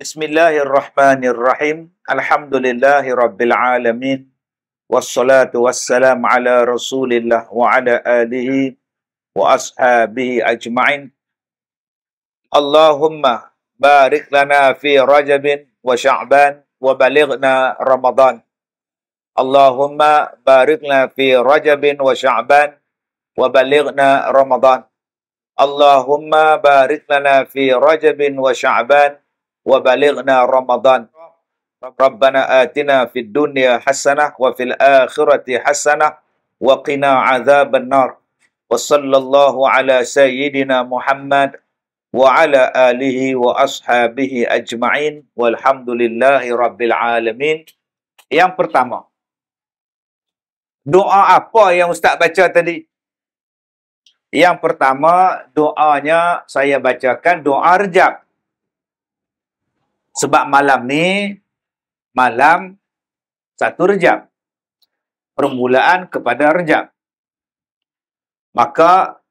Bismillahirrahmanirrahim. Alhamdulillahirabbil alamin. Wassalatu wassalamu ala Rasulillah wa ala alihi wa ashabihi ajma'in. Allahumma barik lana fi Rajabin wa Sya'ban wa balighna Ramadan. Allahumma barik lana fi Rajabin wa Sya'ban wa balighna Ramadan. Allahumma barik lana fi Rajabin wa Sya'ban wa balighna Ramadan. Rabbana atina fid dunya hasanah wa fil akhirati hasanah wa qina adzaban nar. Wa sallallahu ala sayyidina Muhammad wa ala alihi wa ashabihi ajma'in walhamdulillahi rabbil alamin. Yang pertama, doa apa yang Ustaz baca tadi? Yang pertama, doanya saya bacakan doa Rejab. Sebab malam ni, malam 1 Rejab. Permulaan kepada Rejab. Maka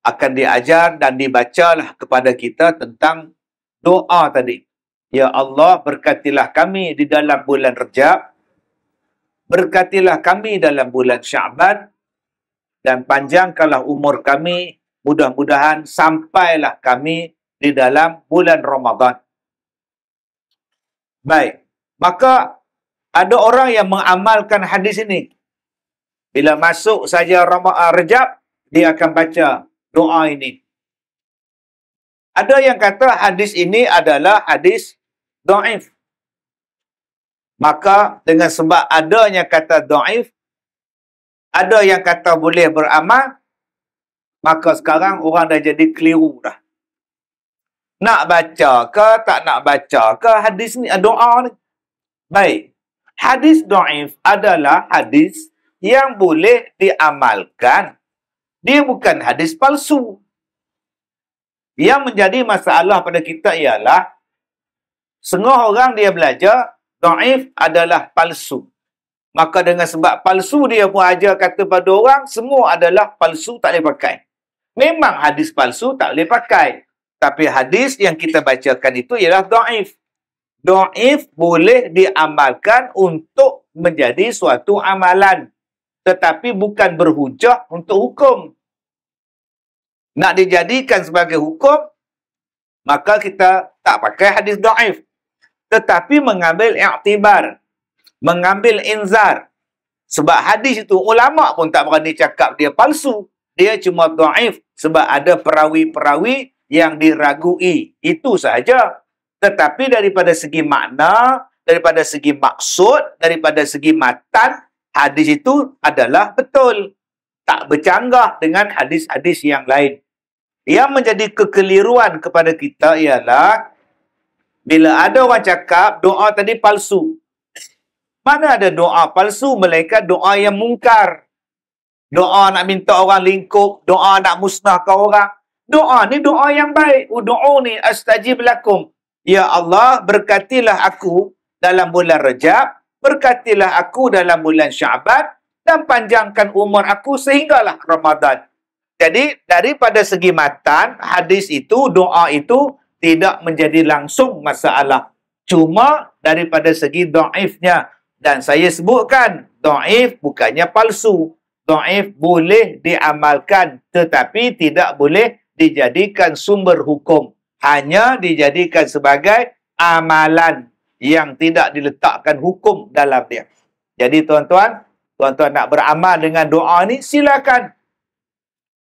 akan diajar dan dibacalah kepada kita tentang doa tadi. Ya Allah, berkatilah kami di dalam bulan Rejab. Berkatilah kami dalam bulan Sya'ban. Dan panjangkanlah umur kami. Mudah-mudahan sampailah kami di dalam bulan Ramadan. Baik, maka ada orang yang mengamalkan hadis ini. Bila masuk saja Rejab, dia akan baca doa ini. Ada yang kata hadis ini adalah hadis dhaif. Maka dengan sebab adanya kata dhaif, ada yang kata boleh beramal, maka sekarang orang dah jadi keliru dah. Nak baca ke, tak nak baca ke hadis ni, doa ni. Baik. Hadis dhaif adalah hadis yang boleh diamalkan. Dia bukan hadis palsu. Yang menjadi masalah pada kita ialah setengah orang dia belajar dhaif adalah palsu. Maka dengan sebab palsu dia pun ajar kata pada orang semua adalah palsu, tak boleh pakai. Memang hadis palsu tak boleh pakai. Tapi hadis yang kita bacakan itu ialah dhaif. Dhaif boleh diamalkan untuk menjadi suatu amalan. Tetapi bukan berhujah untuk hukum. Nak dijadikan sebagai hukum, maka kita tak pakai hadis dhaif. Tetapi mengambil i'tibar. Mengambil inzar. Sebab hadis itu ulama' pun tak berani cakap dia palsu. Dia cuma dhaif. Sebab ada perawi-perawi yang diragui. Itu sahaja. Tetapi daripada segi makna, daripada segi maksud, daripada segi matan, hadis itu adalah betul. Tak bercanggah dengan hadis-hadis yang lain. Yang menjadi kekeliruan kepada kita ialah bila ada orang cakap doa tadi palsu. Mana ada doa palsu melainkan doa yang mungkar. Doa nak minta orang lingkup, doa nak musnahkan orang. Doa ni doa yang baik. Ud'uni astajib lakum. Ya Allah, berkatilah aku dalam bulan Rejab, berkatilah aku dalam bulan Sya'ban, dan panjangkan umur aku sehinggalah Ramadan. Jadi, daripada segi matan, hadis itu, doa itu tidak menjadi langsung masalah. Cuma daripada segi dhaifnya. Dan saya sebutkan, dhaif bukannya palsu. Dhaif boleh diamalkan, tetapi tidak boleh dijadikan sumber hukum. Hanya dijadikan sebagai amalan yang tidak diletakkan hukum dalam dia. Jadi tuan-tuan nak beramal dengan doa ni, silakan.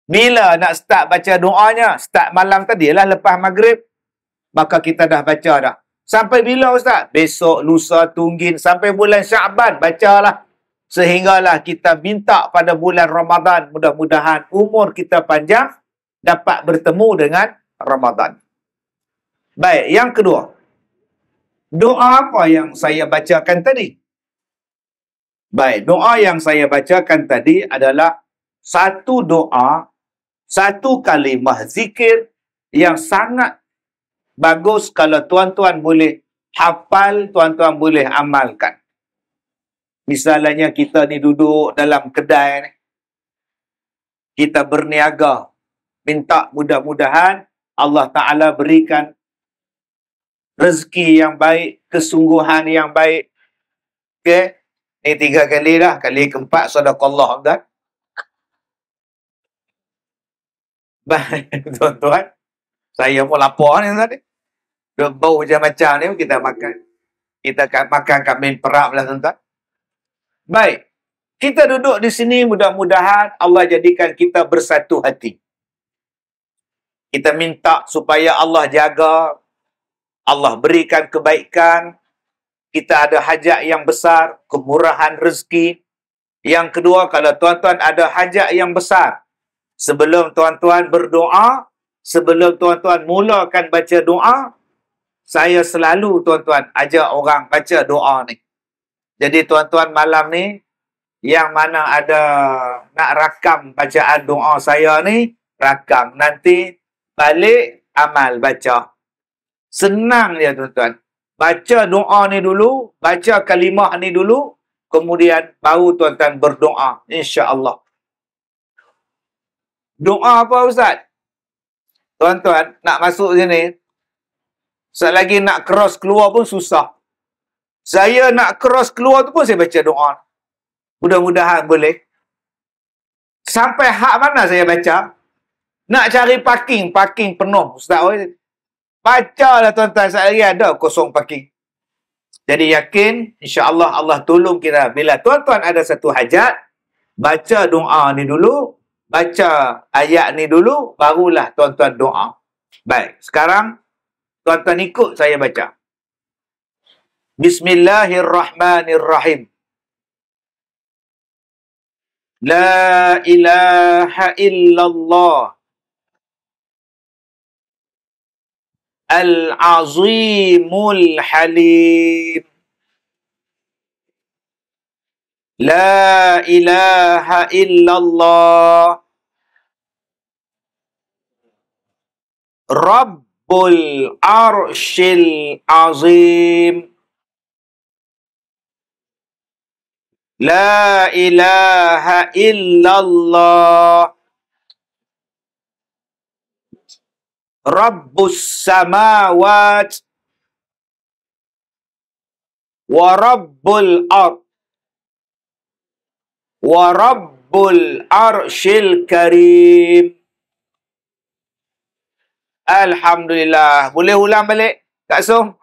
Bila nak start baca doanya? Start malam tadi lah, lepas maghrib. Maka kita dah baca dah. Sampai bila Ustaz? Besok, lusa, tunggin, sampai bulan Sya'ban, bacalah. Sehinggalah kita minta pada bulan Ramadan, mudah-mudahan umur kita panjang, dapat bertemu dengan Ramadan. Baik, yang kedua. Doa apa yang saya bacakan tadi? Baik, doa yang saya bacakan tadi adalah satu doa, satu kalimah zikir yang sangat bagus kalau tuan-tuan boleh hafal, tuan-tuan boleh amalkan. Misalnya kita ni duduk dalam kedai ni. Kita berniaga. Minta mudah-mudahan Allah Ta'ala berikan rezeki yang baik, kesungguhan yang baik. Okey. Ini 3 kali dah. Kali keempat, sadaqallah, tuan. Baik, tuan-tuan. Saya pun lapar ni tadi. Bau macam-macam ni kita makan. Kita akan makan kambing perap lah, tuan-tuan. Baik. Kita duduk di sini, mudah-mudahan Allah jadikan kita bersatu hati. Kita minta supaya Allah jaga, Allah berikan kebaikan. Kita ada hajat yang besar, kemurahan rezeki. Yang kedua, kalau tuan-tuan ada hajat yang besar, sebelum tuan-tuan berdoa, sebelum tuan-tuan mulakan baca doa, saya selalu tuan-tuan ajak orang baca doa ni. Jadi tuan-tuan malam ni, yang mana ada nak rakam bacaan doa saya ni, rakam. Nanti balik amal baca. Senang dia tuan-tuan. Baca doa ni dulu, baca kalimah ni dulu, kemudian baru tuan-tuan berdoa. InsyaAllah. Doa apa Ustaz? Tuan-tuan, nak masuk sini, sekali lagi nak cross keluar pun susah. Saya nak cross keluar tu pun saya baca doa. Mudah-mudahan boleh. Sampai hak mana saya baca? Nak cari parking penuh. Ustaz, bacalah tuan-tuan, sekali lagi ada kosong parking. Jadi yakin, insya-Allah Allah tolong kita. Bila tuan-tuan ada satu hajat, baca doa ni dulu, baca ayat ni dulu, barulah tuan-tuan doa. Baik, sekarang tuan-tuan ikut saya baca. Bismillahirrahmanirrahim. La ilaha illallah al-azimul halim. La ilaha illallah Rabbul arshil azim. La ilaha illallah Rabbus samawat wa rabbul ard wa rabbul arshil karim. Alhamdulillah. Boleh ulang balik Kak Som?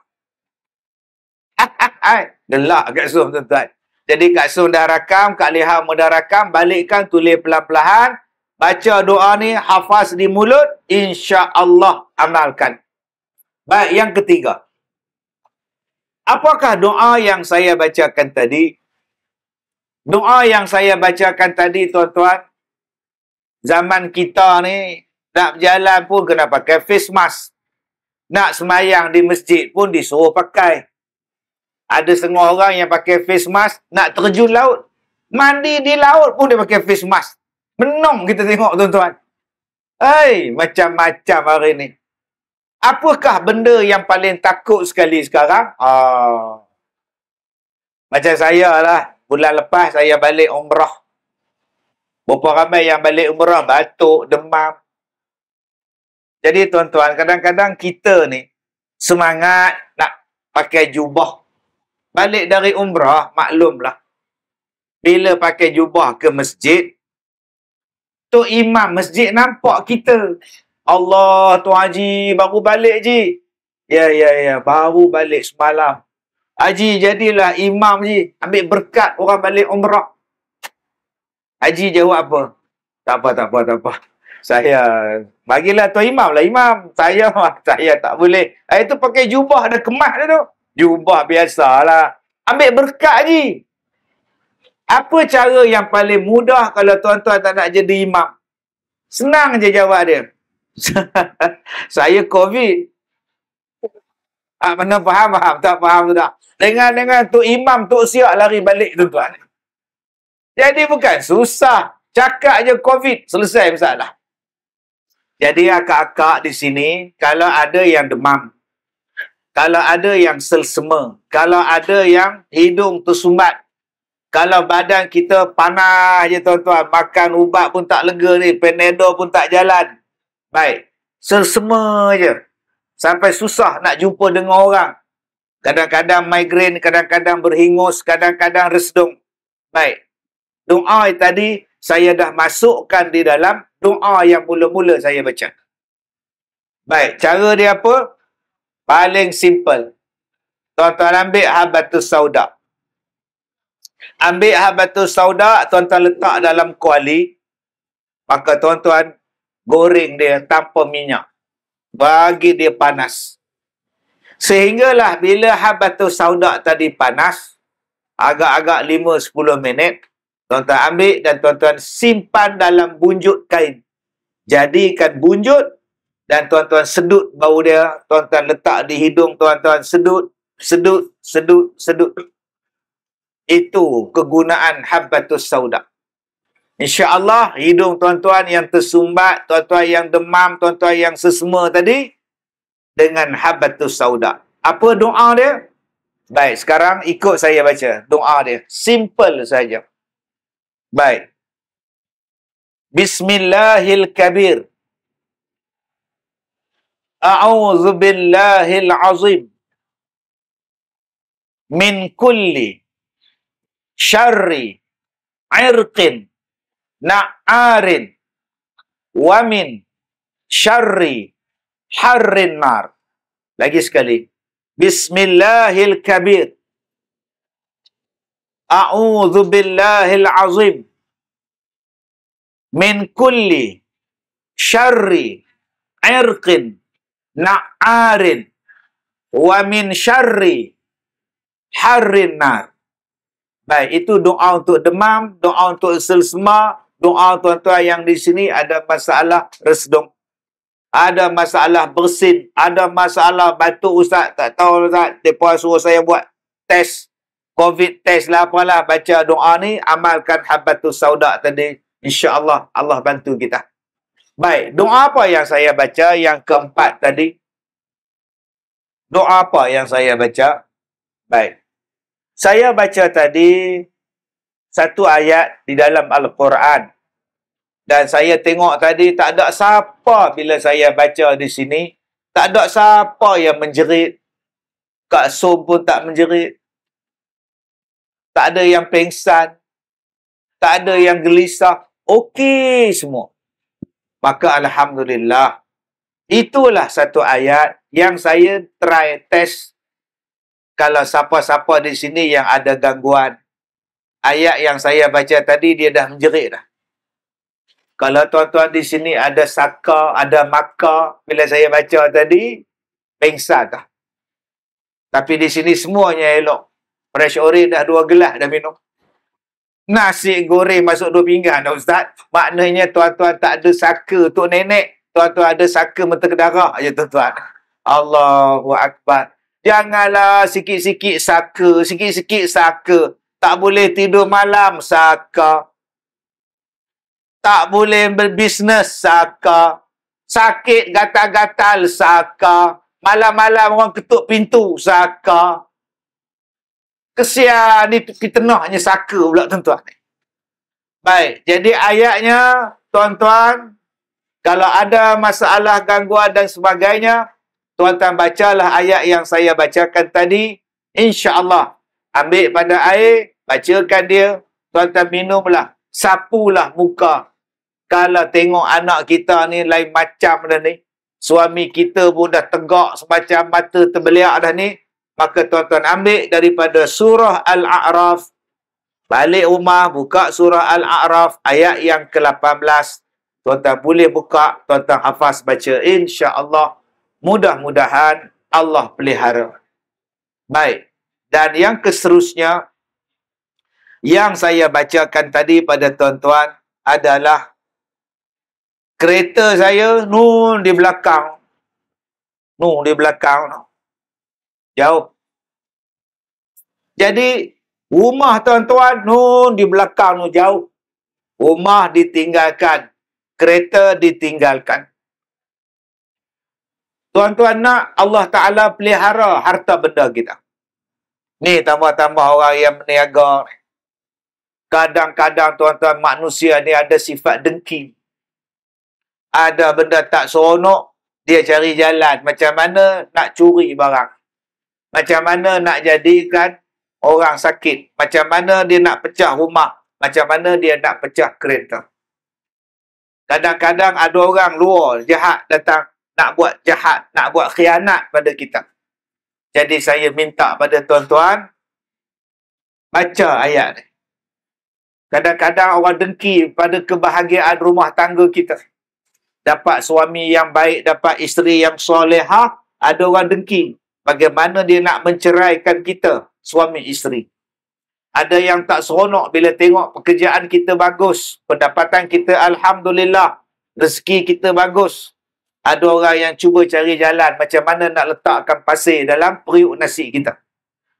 Gelak Kak Som tuan-tuan. Jadi Kak Som dah rakam, Kak Leha dah rakam, balikkan, tulis pelan-pelan, baca doa ni, hafaz di mulut, insya-Allah amalkan. Baik, yang ketiga. Apakah doa yang saya bacakan tadi? Doa yang saya bacakan tadi, tuan-tuan, zaman kita ni, nak berjalan pun kena pakai face mask. Nak semayang di masjid pun disuruh pakai. Ada setengah orang yang pakai face mask, nak terjun laut. Mandi di laut pun dia pakai face mask. Menong kita tengok tuan-tuan. Macam-macam hari ni. Apakah benda yang paling takut sekali sekarang? Macam saya lah. Bulan lepas saya balik umrah. Berapa ramai yang balik umrah, batuk, demam. Jadi tuan-tuan, kadang-kadang kita ni semangat nak pakai jubah. Balik dari umrah, maklumlah. Bila pakai jubah ke masjid, Tok Imam masjid nampak kita. Allah, Tuan Haji, baru balik, Ji. Ya, baru balik semalam. Haji, jadilah imam, Ji. Ambil berkat orang balik umrah. Haji jawab apa? Tak apa. Saya, bagilah Tuan Imam lah, Imam. Saya tak boleh. Itu pakai jubah, dah kemas dah tu. Jubah biasalah. Ambil berkat, Haji. Apa cara yang paling mudah kalau tuan-tuan tak nak jadi imam? Senang je jawab dia. Saya COVID. Mana faham? Tak faham tu tak? Dengan Tok Imam, Tok Siak lari balik tuan-tuan. Jadi bukan susah. Cakap je COVID, selesai masalah. Jadi akak-akak di sini, kalau ada yang demam, kalau ada yang selsema, kalau ada yang hidung tersumbat, kalau badan kita panas je tuan-tuan, makan ubat pun tak lega ni, Panadol pun tak jalan. Baik, selsema je. Sampai susah nak jumpa dengan orang. Kadang-kadang migrain, kadang-kadang berhingus, kadang-kadang resdung. Baik. Doa tadi saya dah masukkan di dalam doa yang mula-mula saya baca. Baik, cara dia apa? Paling simple. Tuan-tuan ambil habatus sauda. Ambil habatus sauda, tuan-tuan letak dalam kuali. Maka tuan-tuan goreng dia tanpa minyak. Bagi dia panas. Sehinggalah bila habatus sauda tadi panas, agak-agak 5-10 minit, tuan-tuan ambil dan tuan-tuan simpan dalam bunjut kain. Jadikan bunjut dan tuan-tuan sedut bau dia, tuan-tuan letak di hidung, tuan-tuan sedut. Itu kegunaan habatus sauda. InsyaAllah hidung tuan-tuan yang tersumbat, tuan-tuan yang demam, tuan-tuan yang sesama tadi, dengan habatus sauda. Apa doa dia? Baik, sekarang ikut saya baca doa dia. Simple saja. Baik. Bismillahil-kabir. A'udzu billahil azim. Min kulli syarri irqin na'arin wa min syarri harrin nar. Lagi sekali. Bismillahil kabir. A'udzu billahil azim. Min kulli syarri irqin na'arin wa min syarri harrin nar. Baik, itu doa untuk demam, doa untuk selsema, doa tuan-tuan yang di sini ada masalah resdung. Ada masalah bersin, ada masalah batuk, ustaz. Tak tahu ustaz, mereka suruh saya buat test, COVID test lah apalah. Baca doa ni, amalkan habatus sauda tadi. InsyaAllah, Allah bantu kita. Baik, doa apa yang saya baca yang keempat tadi? Doa apa yang saya baca? Baik. Saya baca tadi satu ayat di dalam Al-Quran. Dan saya tengok tadi tak ada siapa bila saya baca di sini. Tak ada siapa yang menjerit. Kak Som pun tak menjerit. Tak ada yang pengsan. Tak ada yang gelisah. Okey semua. Maka Alhamdulillah. Itulah satu ayat yang saya try test. Kalau siapa-siapa di sini yang ada gangguan. Ayat yang saya baca tadi dia dah menjerit dah. Kalau tuan-tuan di sini ada saka, ada maka, bila saya baca tadi, pengsan dah. Tapi di sini semuanya elok. Fresh orange dah 2 gelas dah minum. Nasi goreng masuk 2 pinggan dah ustaz. Maknanya tuan-tuan tak ada saka untuk nenek. Tuan-tuan ada saka mentega darah je tuan-tuan. Allahu Akbar. Janganlah sikit-sikit saka, sikit-sikit saka. Tak boleh tidur malam, saka. Tak boleh berbisnes, saka. Sakit gatal-gatal, saka. Malam-malam orang ketuk pintu, saka. Kesian, ni fitnahnya saka pula tuan-tuan. Baik, jadi ayatnya, tuan-tuan, kalau ada masalah gangguan dan sebagainya, tuan-tuan bacalah ayat yang saya bacakan tadi. InsyaAllah, ambil pada air, bacakan dia, tuan-tuan minumlah. Sapulah muka. Kalau tengok anak kita ni lain macam dah ni, suami kita pun dah tegak semacam mata terbeliak dah ni, maka tuan-tuan ambil daripada surah Al-A'raf, balik rumah, buka surah Al-A'raf, ayat yang ke-18, tuan-tuan boleh buka, tuan-tuan hafaz baca, insya-Allah, mudah-mudahan Allah pelihara. Baik, dan yang keseterusnya, yang saya bacakan tadi pada tuan-tuan adalah kereta saya nun di belakang. Nun di belakang. Jauh. Jadi, rumah tuan-tuan nun di belakang tu jauh. Rumah ditinggalkan. Kereta ditinggalkan. Tuan-tuan nak Allah Ta'ala pelihara harta benda kita. Ni tambah-tambah orang yang berniaga. Kadang-kadang tuan-tuan manusia ni ada sifat dengki. Ada benda tak seronok, Dia cari jalan macam mana nak curi barang. Macam mana nak jadikan orang sakit. Macam mana dia nak pecah rumah. Macam mana dia nak pecah kereta. Kadang-kadang ada orang luar jahat datang nak buat jahat, nak buat khianat pada kita. Jadi saya minta pada tuan-tuan baca ayat ni. Kadang-kadang orang dengki pada kebahagiaan rumah tangga kita. Dapat suami yang baik, dapat isteri yang solehah, ada orang dengki. Bagaimana dia nak menceraikan kita, suami isteri. Ada yang tak seronok bila tengok pekerjaan kita bagus, pendapatan kita alhamdulillah, rezeki kita bagus. Ada orang yang cuba cari jalan macam mana nak letakkan pasir dalam periuk nasi kita.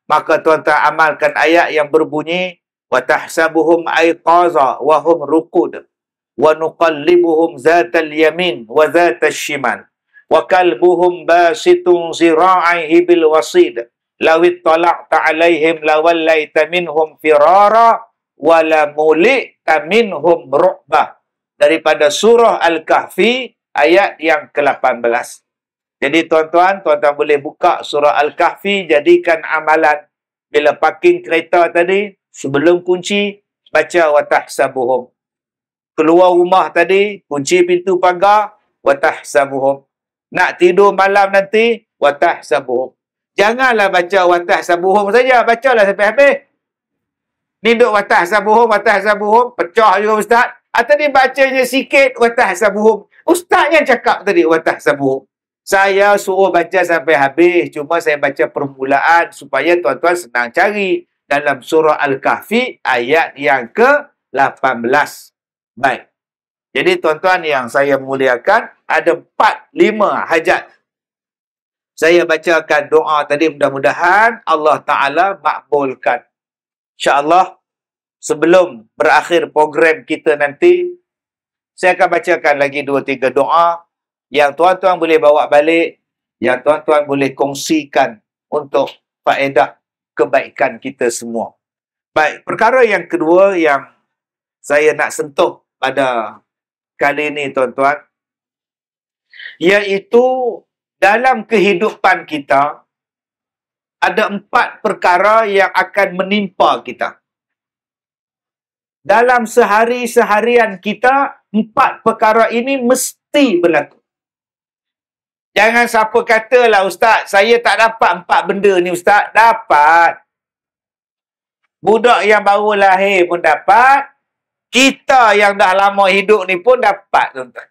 Maka tuan-tuan amalkan ayat yang berbunyi وَتَحْسَبُهُمْ أَيْقَاظًا وَهُمْ رُقُودٌ وَنُقَلِّبُهُمْ ذَاتَ الْيَمِينِ وَذَاتَ الشِّمَالِ وَكَلْبُهُمْ بَاسِطٌ ذِرَاعَيْهِ بِالْوَصِيدِ لَوِ اطَّلَعْتَ عَلَيْهِمْ لَوَلَّيْتَ مِنْهُمْ فِرَارًا وَلَمُلِئْتَ مِنْهُمْ رُعْبًا. Daripada surah Al-Kahfi ayat yang ke-18. Jadi tuan-tuan boleh buka surah Al-Kahfi, jadikan amalan. Bila parking kereta tadi, sebelum kunci, baca watahsabuhum. Keluar rumah tadi, kunci pintu pagar, watahsabuhum. Nak tidur malam nanti, watahsabuhum. Janganlah baca watahsabuhum saja, bacalah sampai habis. Ni duk watahsabuhum, pecah juga ustaz. Tadi bacanya sikit, watahsabuhum. Ustaz yang cakap tadi, watahsabuhum. Saya suruh baca sampai habis, cuma saya baca permulaan supaya tuan-tuan senang cari. Dalam surah Al-Kahfi ayat yang ke-18. Baik. Jadi tuan-tuan yang saya muliakan, ada 4-5 hajat. Saya bacakan doa tadi, mudah-mudahan Allah Ta'ala makbulkan. InsyaAllah, sebelum berakhir program kita nanti, saya akan bacakan lagi 2-3 doa yang tuan-tuan boleh bawa balik, yang tuan-tuan boleh kongsikan untuk faedah kebaikan kita semua. Baik, perkara yang kedua yang saya nak sentuh pada kali ini tuan-tuan, iaitu dalam kehidupan kita ada 4 perkara yang akan menimpa kita. Dalam sehari-seharian kita, 4 perkara ini mesti berlaku. Jangan siapa katalah, ustaz, saya tak dapat 4 benda ni ustaz. Dapat. Budak yang baru lahir pun dapat. Kita yang dah lama hidup ni pun dapat, tuan-tuan.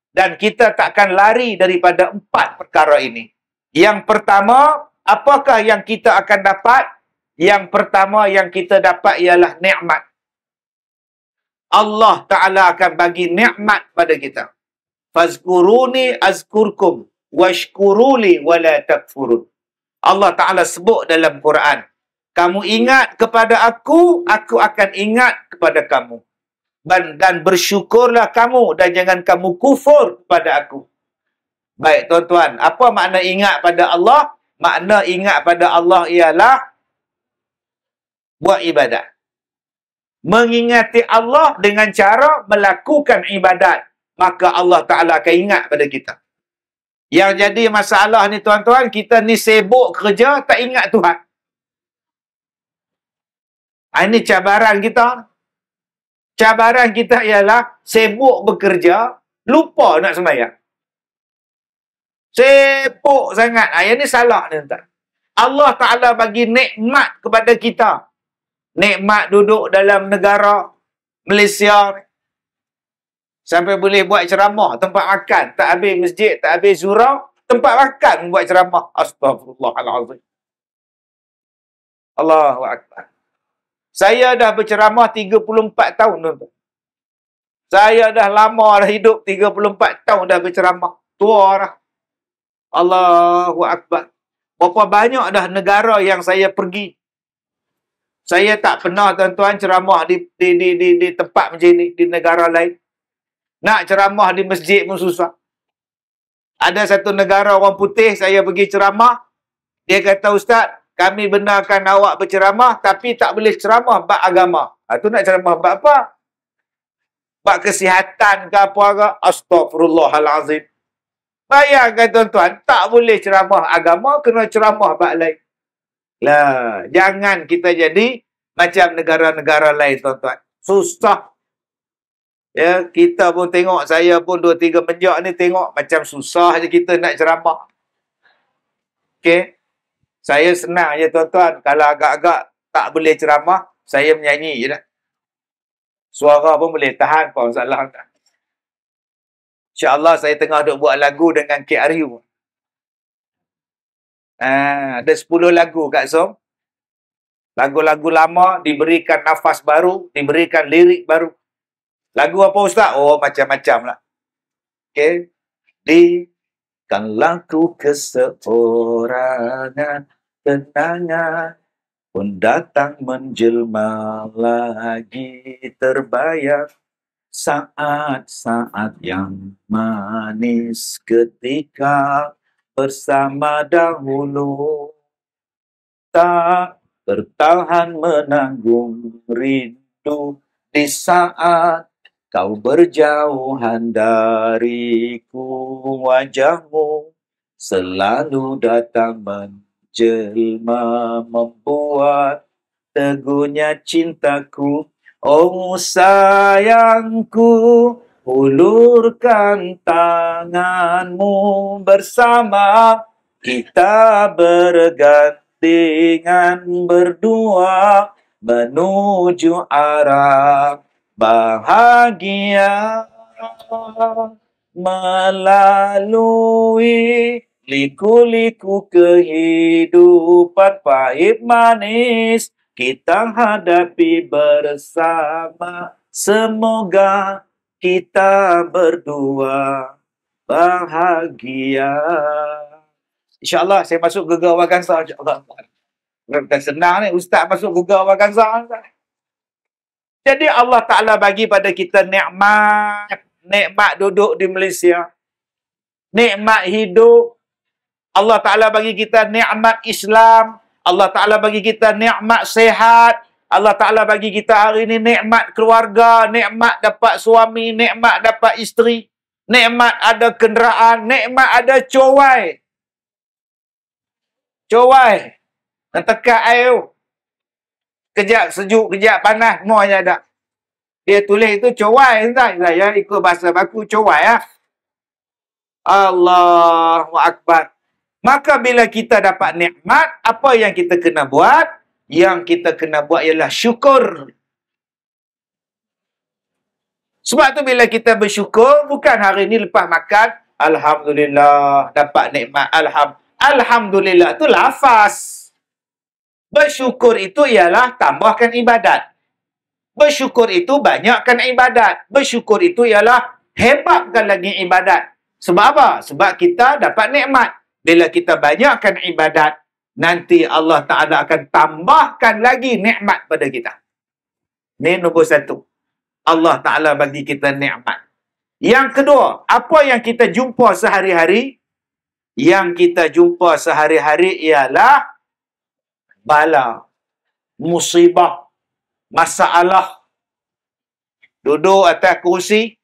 Dan kita takkan lari daripada 4 perkara ini. Yang pertama, apakah yang kita akan dapat? Yang pertama yang kita dapat ialah nikmat. Allah Ta'ala akan bagi nikmat pada kita. Fazkuruni azkurkum washkuruli wala takfurun. Allah Ta'ala sebut dalam Quran, kamu ingat kepada aku akan ingat kepada kamu. Dan bersyukurlah kamu dan jangan kamu kufur kepada aku. Baik tuan-tuan, apa makna ingat pada Allah? Makna ingat pada Allah ialah buat ibadat. Mengingati Allah dengan cara melakukan ibadat. Maka Allah Ta'ala akan ingat pada kita. Yang jadi masalah ni tuan-tuan, kita ni sibuk kerja, tak ingat Tuhan. Ini cabaran kita. Cabaran kita ialah sibuk bekerja, lupa nak sembahyang. Sibuk sangat. Yang ni salah ni tuan. Allah Ta'ala bagi nikmat kepada kita. Nikmat duduk dalam negara Malaysia ni. Sampai boleh buat ceramah, tempat makan. Tak habis masjid, tak habis surau, tempat makan buat ceramah. Astaghfirullahaladzim. Allahu Akbar. Saya dah berceramah 34 tahun, tuan-tuan. Saya dah lama dah hidup, 34 tahun dah berceramah. Tua dah. Allahu Akbar. Berapa banyak dah negara yang saya pergi. Saya tak pernah, tuan-tuan, ceramah di tempat macam ni, di negara lain. Nak ceramah di masjid pun susah. Ada satu negara orang putih, saya pergi ceramah. Dia kata, ustaz, kami benarkan awak berceramah, tapi tak boleh ceramah bab agama. Itu nak ceramah bab apa? Bab kesihatan ke apa ke? Astaghfirullahalazim. Bayangkan tuan-tuan, tak boleh ceramah agama, kena ceramah bab lain. Lah, jangan kita jadi macam negara-negara lain, tuan-tuan. Susah. Ya, kita pun tengok, saya pun 2-3 menjak ni tengok macam susah je kita nak ceramah. Okey. Saya senang je tuan-tuan, kalau agak-agak tak boleh ceramah, saya menyanyi je dah. Suara pun boleh tahan, apa masalah tak. InsyaAllah saya tengah duk buat lagu dengan KRU. Ada 10 lagu kat Zoom. Lagu-lagu lama diberikan nafas baru, diberikan lirik baru. Lagu apa Ustaz? Oh, macam-macam lah. Okay. Kan laku keseorangan, kenangan pun datang menjelma lagi terbayang. Saat-saat yang manis ketika bersama dahulu, tak tertahan menanggung rindu di saat kau berjauhan dariku. Wajahmu selalu datang menjelma, membuat teguhnya cintaku. Oh sayangku, ulurkan tanganmu, bersama kita bergandengan berdua menuju arah bahagia, melalui liku-liku kehidupan pahit manis kita hadapi bersama. Semoga kita berdua bahagia. InsyaAllah saya masuk Gegar Wagansa. InsyaAllah. Bukan senang ni Ustaz masuk Gegar Wagansa. Jadi Allah Ta'ala bagi pada kita nikmat. Nikmat duduk di Malaysia. Nikmat hidup. Allah Ta'ala bagi kita nikmat Islam. Allah Ta'ala bagi kita nikmat sehat. Allah Ta'ala bagi kita hari ini nikmat keluarga, nikmat dapat suami, nikmat dapat isteri, nikmat ada kenderaan, nikmat ada cowai. Cowai. Nak tekat air. Kejap sejuk, kejap panas, semua je ada. Dia tulis itu cowai. Saya ikut bahasa baku cowai. Ya. Allahu Akbar. Maka bila kita dapat nikmat, apa yang kita kena buat? Yang kita kena buat ialah syukur. Sebab tu bila kita bersyukur, bukan hari ni lepas makan, Alhamdulillah, dapat nikmat. Alhamdulillah tu lafaz. Bersyukur itu ialah tambahkan ibadat. Bersyukur itu banyakkan ibadat. Bersyukur itu ialah hebatkan lagi ibadat. Sebab apa? Sebab kita dapat nikmat. Bila kita banyakkan ibadat, nanti Allah Ta'ala akan tambahkan lagi nikmat pada kita. Ini nombor satu. Allah Ta'ala bagi kita nikmat. Yang kedua, apa yang kita jumpa sehari-hari? Yang kita jumpa sehari-hari ialah bala, musibah, masalah. Duduk atas kursi.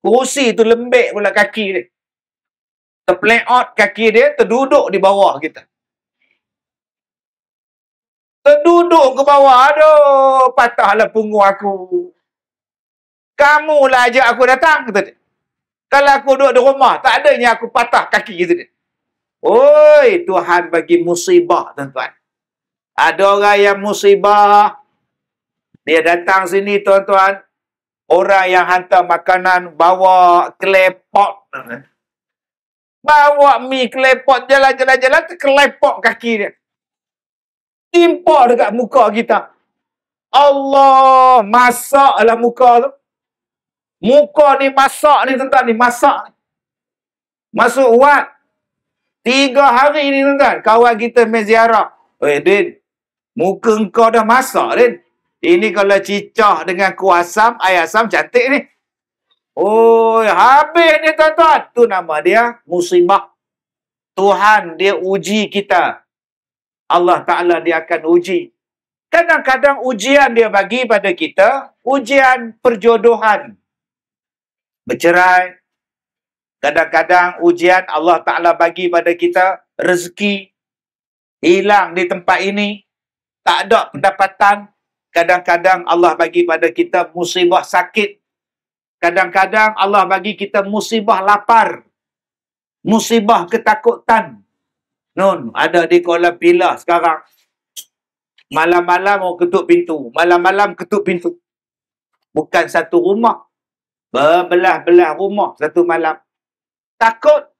Kursi itu lembek pula kaki dia. Terpleot kaki dia, terduduk di bawah kita. Terduduk ke bawah. Aduh, patahlah punggung aku. Kamu lah ajak aku datang, kata dia. Kalau aku duduk di rumah, tak adanya aku patah kaki, kata dia. Oi, Tuhan bagi musibah, tuan-tuan. Ada orang yang musibah. Dia datang sini, tuan-tuan. Orang yang hantar makanan, bawa klepot. Bawa mi klepot, jalan-jalan-jalan, terkelepot kaki dia. Timpa dekat muka kita. Allah, masaklah muka tu. Muka ni masak ni, tuan-tuan, ni masak. Masuk uat. 3 hari ni, tuan-tuan. Kawan kita main ziarah. Din, muka engkau dah masak, Din. Ini kalau cicah dengan kuah asam, air asam cantik ni. Oh, habis ni, tuan-tuan. Tu nama dia musibah. Tuhan, dia uji kita. Allah Ta'ala, dia akan uji. Kadang-kadang ujian dia bagi pada kita, ujian perjodohan. Bercerai. Kadang-kadang ujian Allah Ta'ala bagi pada kita rezeki hilang di tempat ini, tak ada pendapatan. Kadang-kadang Allah bagi pada kita musibah sakit. Kadang-kadang Allah bagi kita musibah lapar. Musibah ketakutan. Nun, ada di Kuala Pilah sekarang. Malam-malam mau ketuk pintu. Malam-malam ketuk pintu. Bukan satu rumah. Berbelah-belah rumah satu malam. Takut.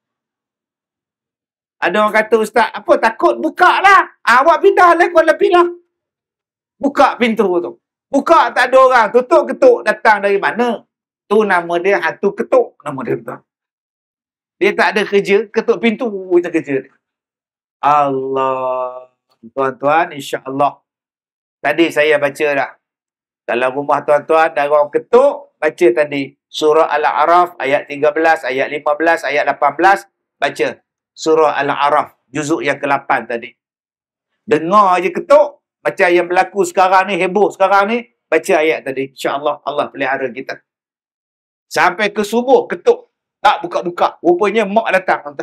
Ada orang kata, Ustaz, apa takut? Buka lah. Awak pindah lah Kuala Pilah. Buka pintu tu. Buka, tak ada orang. Tutup ketuk. Datang dari mana? Tu nama dia hantu ketuk. Nama dia betul. Dia tak ada kerja. Ketuk pintu itu kerja dia. Allah. Tuan-tuan, insya-Allah. Tadi saya baca dah. Dalam rumah tuan-tuan, ada orang ketuk. Baca tadi. Surah Al-A'raf ayat 13, ayat 15, ayat 18. Baca. Surah Al-A'raf. Juzuk yang ke-8 tadi. Dengar je ketuk. Macam yang berlaku sekarang ni, heboh sekarang ni. Baca ayat tadi. InsyaAllah Allah pelihara kita. Sampai ke subuh, ketuk. Tak buka-buka. Rupanya mak datang.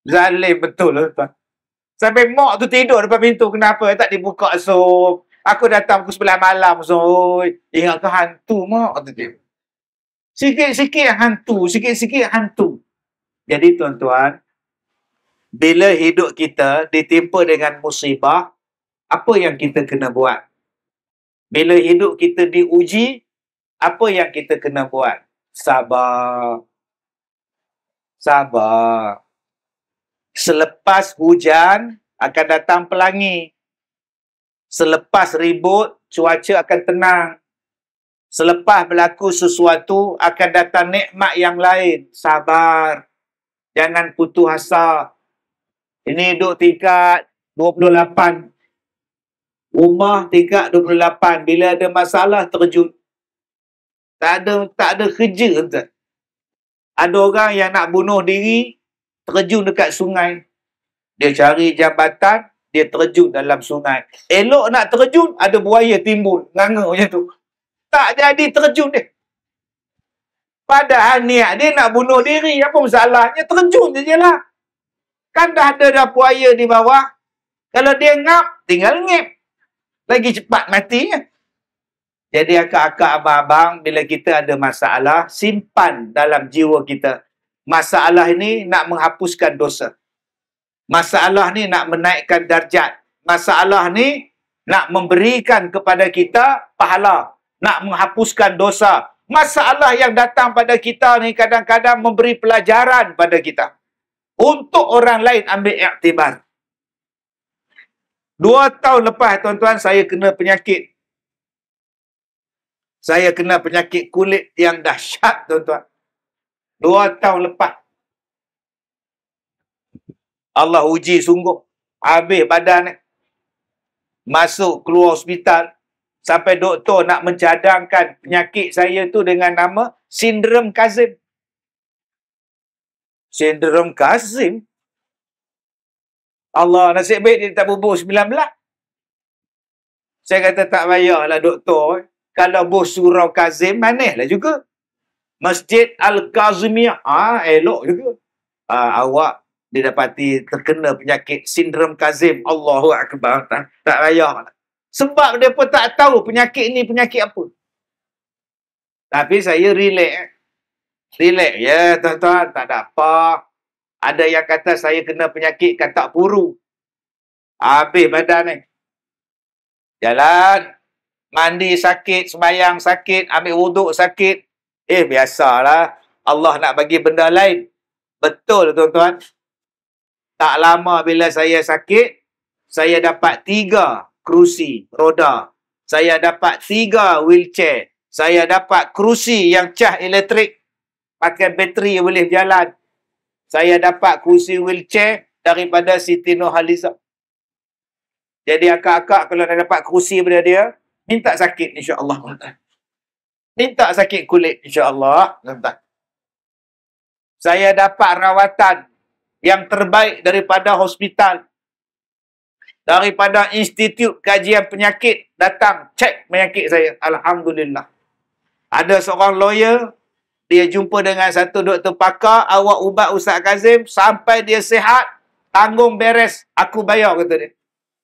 Zalim betul lah tuan. Sampai mak tu tidur depan pintu. Kenapa tak dibuka so? Aku datang pukul 11 malam so. Ingat ke hantu mak tu dia. Sikit-sikit hantu. Sikit-sikit hantu. Jadi tuan-tuan, bila hidup kita ditimpa dengan musibah, apa yang kita kena buat? Bila hidup kita diuji, apa yang kita kena buat? Sabar. Sabar. Selepas hujan, akan datang pelangi. Selepas ribut, cuaca akan tenang. Selepas berlaku sesuatu, akan datang nikmat yang lain. Sabar. Jangan putus asa. Ini duduk tingkat 28. Rumah tingkat 28. Bila ada masalah, terjun. Tak ada kerja. Entah. Ada orang yang nak bunuh diri, terjun dekat sungai. Dia cari jambatan, dia terjun dalam sungai. Elok nak terjun, ada buaya timbul. Nganga macam tu. Tak jadi terjun dia. Padahal niat dia nak bunuh diri. Apa masalahnya? Terjun je lah. Kan dah ada buaya di bawah. Kalau dia ngap, tinggal ngip. Lagi cepat matinya. Jadi akak-akak, abang-abang, bila kita ada masalah, simpan dalam jiwa kita. Masalah ini nak menghapuskan dosa. Masalah ni nak menaikkan darjat. Masalah ni nak memberikan kepada kita pahala. Nak menghapuskan dosa. Masalah yang datang pada kita ni kadang-kadang memberi pelajaran pada kita. Untuk orang lain ambil iktibar. 2 tahun lepas, tuan-tuan, saya kena penyakit. Saya kena penyakit kulit yang dahsyat, tuan-tuan. 2 tahun lepas. Allah uji sungguh. Habis badan ni. Masuk keluar hospital. Sampai doktor nak mencadangkan penyakit saya tu dengan nama sindrom Kazim. Sindrom Kazim? Allah, nasib baik dia tak bubuh 19. Saya kata tak payahlah doktor. Kalau buh surau Kazim, manislah juga. Masjid Al-Kazimiyah. Elok juga. Awak didapati terkena penyakit sindrom Kazim. Allahu Akbar. Tak payah. Sebab dia pun tak tahu penyakit ni penyakit apa. Tapi saya relax. Relax ya tuan-tuan. Tak ada apa. Ada yang kata saya kena penyakit katak puru. Habis badan ni. Jalan. Mandi sakit. Sembayang sakit. Ambil wuduk sakit. Biasalah. Allah nak bagi benda lain. Betul tuan-tuan. Tak lama bila saya sakit. Saya dapat 3 kerusi roda. Saya dapat 3 wheelchair. Saya dapat kerusi yang cah elektrik. Pakai bateri boleh jalan. Saya dapat kerusi wheelchair daripada Siti Nurhaliza. Jadi akak-akak kalau dah dapat kerusi daripada dia, minta sakit insya-Allah. Minta sakit kulit insya-Allah. Saya dapat rawatan yang terbaik daripada hospital. Daripada Institut Kajian Penyakit datang cek penyakit saya. Alhamdulillah. Ada seorang lawyer Dia jumpa dengan satu doktor pakar, awak ubat Ustaz Kazim sampai dia sihat, tanggung beres, aku bayar, kata dia.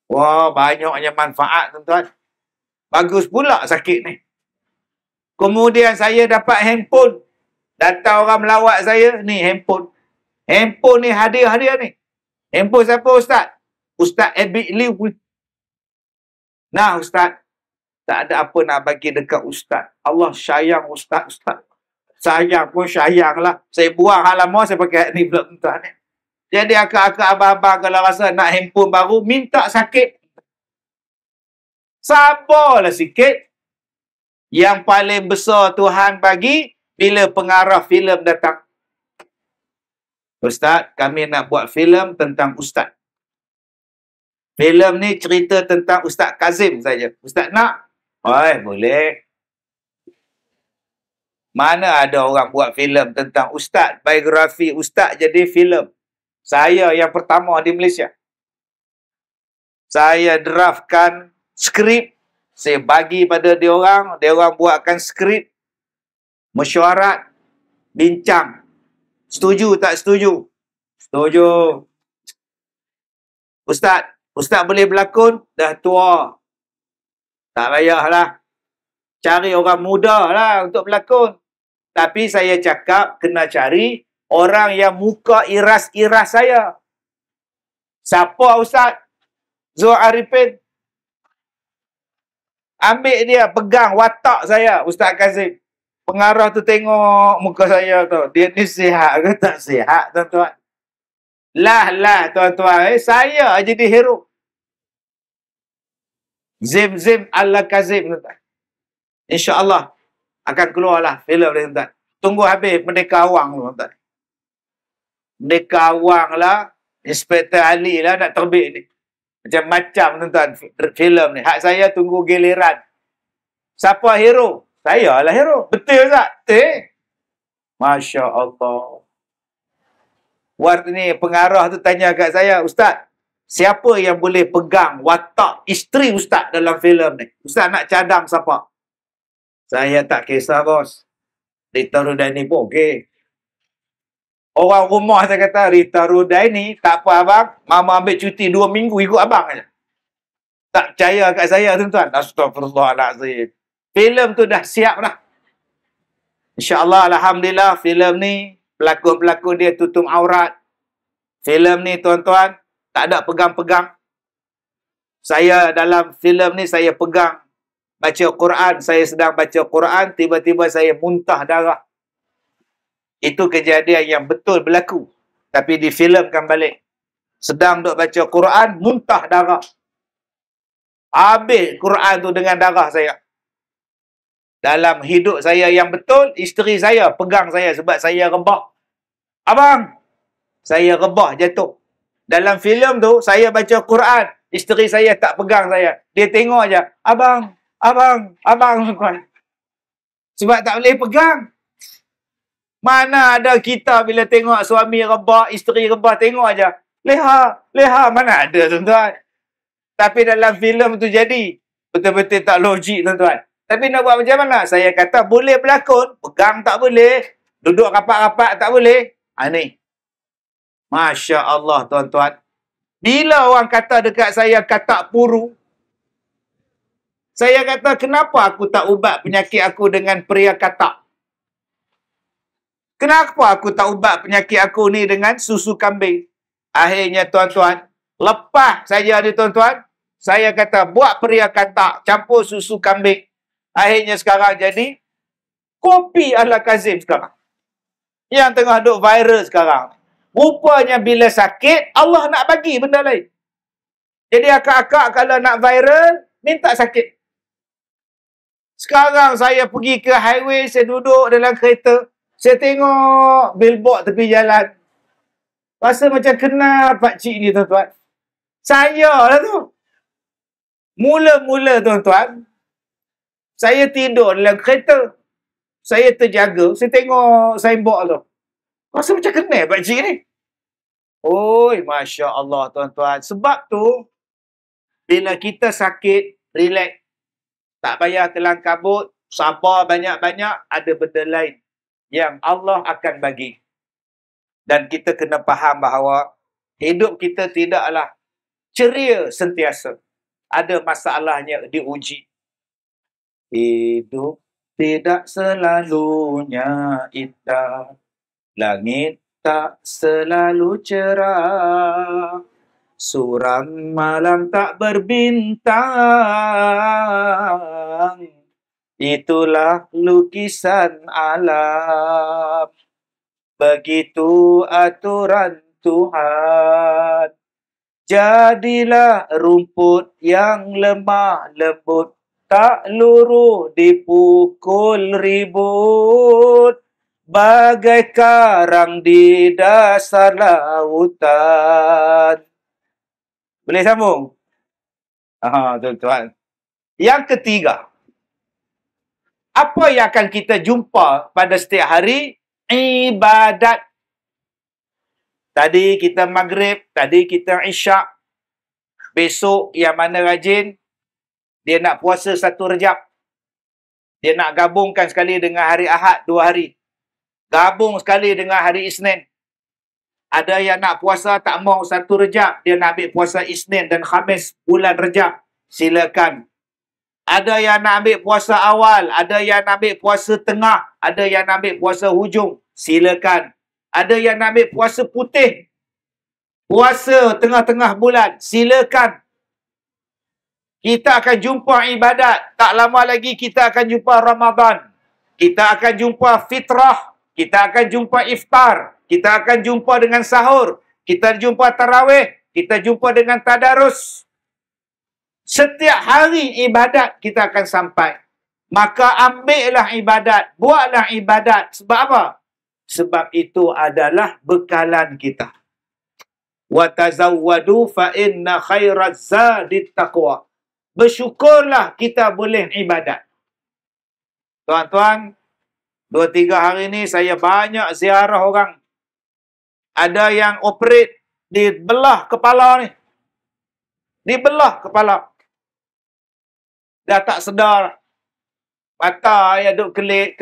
Wah, banyaknya manfaat, tuan-tuan. Bagus pula sakit ni. Kemudian saya dapat handphone. Datang orang melawat saya, ni handphone. Handphone ni hadiah ni. Handphone siapa, Ustaz? Ustaz Abid Liu. Nah, Ustaz, tak ada apa nak bagi dekat Ustaz. Allah sayang Ustaz. Sayang pun sayang lah. Saya buang halaman, saya pakai ni pula, tuan-tuan. Jadi akak-akak abang-abang kalau rasa nak handphone baru, minta sakit. Sabarlah sikit. Yang paling besar Tuhan bagi bila pengarah filem datang. Ustaz, kami nak buat filem tentang Ustaz. Filem ni cerita tentang Ustaz Kazim saja. Ustaz nak? Boleh. Mana ada orang buat filem tentang Ustaz, biografi Ustaz jadi filem. Saya yang pertama di Malaysia. Saya draftkan skrip, saya bagi pada dia orang buatkan skrip, mesyuarat, bincang. Setuju tak setuju? Setuju. Ustaz boleh berlakon? Dah tua. Tak payahlah. Cari orang muda lah untuk berlakon. Tapi saya cakap kena cari orang yang muka iras-iras saya. Siapa Ustaz? Zul Arifin. Ambil dia, pegang watak saya, Ustaz Kazim. Pengarah tu tengok muka saya tu. Dia ni sihat ke tak sihat, tuan-tuan? Lah, tuan-tuan. Saya jadi hero. Zim Al-Kazim, tuan-tuan. InsyaAllah akan keluarlah filem ni, tuan-tuan. Tunggu habis Merdeka Awang, tuan-tuan. Merdeka Awang lah, Inspektor Ali lah nak terbit ni. Macam-macam, tuan-tuan, filem ni. Hak saya tunggu giliran. Siapa hero? Saya lah hero. Betul tak? Masya Allah. Waktu ni pengarah tu tanya kat saya, Ustaz, siapa yang boleh pegang watak isteri Ustaz dalam filem ni? Ustaz nak cadang siapa? Saya tak kisah, bos. Rita Rudaini pun okey. Orang rumah saya kata, Rita Rudaini, tak apa abang, mama ambil cuti 2 minggu ikut abang aja. Tak percaya kat saya, tuan-tuan. Astagfirullahaladzim. Filem tu dah siap dah. InsyaAllah, alhamdulillah, filem ni, pelakon-pelakon dia tutup aurat. Filem ni, tuan-tuan, tak ada pegang-pegang. Saya dalam filem ni, saya pegang baca Quran. Saya sedang baca Quran, tiba-tiba saya muntah darah. Itu kejadian yang betul berlaku. Tapi difilmkan balik. Sedang duk baca Quran, muntah darah. Habis Quran tu dengan darah saya. Dalam hidup saya yang betul, isteri saya pegang saya sebab saya rebah. Abang, saya rebah jatuh. Dalam filem tu, saya baca Quran. Isteri saya tak pegang saya. Dia tengok aja. Abang. Sebab tak boleh pegang. Mana ada kita bila tengok suami rebah, isteri rebah, tengok aja. Leha. Mana ada, tuan-tuan. Tapi dalam filem tu jadi. Betul-betul tak logik, tuan-tuan. Tapi nak buat macam mana? Saya kata boleh berlakon. Pegang tak boleh. Duduk rapat-rapat tak boleh. Ni. Masya Allah, tuan-tuan. Bila orang kata dekat saya katak puru, saya kata kenapa aku tak ubat penyakit aku dengan pria katak? Kenapa aku tak ubat penyakit aku ni dengan susu kambing? Akhirnya, tuan-tuan, lepas saja ni, tuan-tuan, saya kata buat pria katak, campur susu kambing. Akhirnya sekarang jadi kopi ala Kazim sekarang. Yang tengah duk viral sekarang. Rupanya bila sakit, Allah nak bagi benda lain. Jadi akak-akak kalau nak viral, minta sakit. Sekarang saya pergi ke highway, saya duduk dalam kereta, saya tengok billboard tepi jalan. Rasa macam kenal pakcik ni, tuan-tuan. Saya lah tu. Mula-mula, tuan-tuan, saya tidur dalam kereta. Saya terjaga. Saya tengok signboard tu. Rasa macam kenal pakcik ni. Oi, Masya Allah, tuan-tuan. Sebab tu, bila kita sakit, relax. Tak payah kelang kabut. Sabar banyak-banyak. Ada benda lain yang Allah akan bagi. Dan kita kena faham bahawa hidup kita tidaklah ceria sentiasa. Ada masalahnya diuji. Hidup tidak selalunya indah. Langit tak selalu cerah. Suram malam tak berbintang. Itulah lukisan alam. Begitu aturan Tuhan. Jadilah rumput yang lemah lembut, tak luruh dipukul ribut. Bagai karang di dasar lautan. Boleh sambung? Tuan-tuan. Yang ketiga. Apa yang akan kita jumpa pada setiap hari? Ibadat. Tadi kita maghrib, tadi kita isyak. Besok yang mana rajin, dia nak puasa 1 Rejab. Dia nak gabungkan sekali dengan hari Ahad 2 hari. Gabung sekali dengan hari Isnin. Ada yang nak puasa tak mau 1 Rejab, dia nak ambil puasa Isnin dan Khamis bulan Rejab. Silakan. Ada yang nak ambil puasa awal, ada yang nak ambil puasa tengah, ada yang nak ambil puasa hujung. Silakan. Ada yang nak ambil puasa putih. Puasa tengah-tengah bulan. Silakan. Kita akan jumpa ibadat. Tak lama lagi kita akan jumpa Ramadan. Kita akan jumpa fitrah. Kita akan jumpa iftar. Kita akan jumpa dengan sahur. Kita jumpa tarawih. Kita jumpa dengan tadarus. Setiap hari ibadat kita akan sampai. Maka ambillah ibadat. Buatlah ibadat. Sebab apa? Sebab itu adalah bekalan kita. Wa tazawwadu fa inna khairaz zadit taqwa. Bersyukurlah kita boleh ibadat. Tuan-tuan, 2-3 hari ni saya banyak ziarah orang. Ada yang operate dibelah kepala ni. Dibelah kepala. Dah tak sedar. Mata dia duk kelip,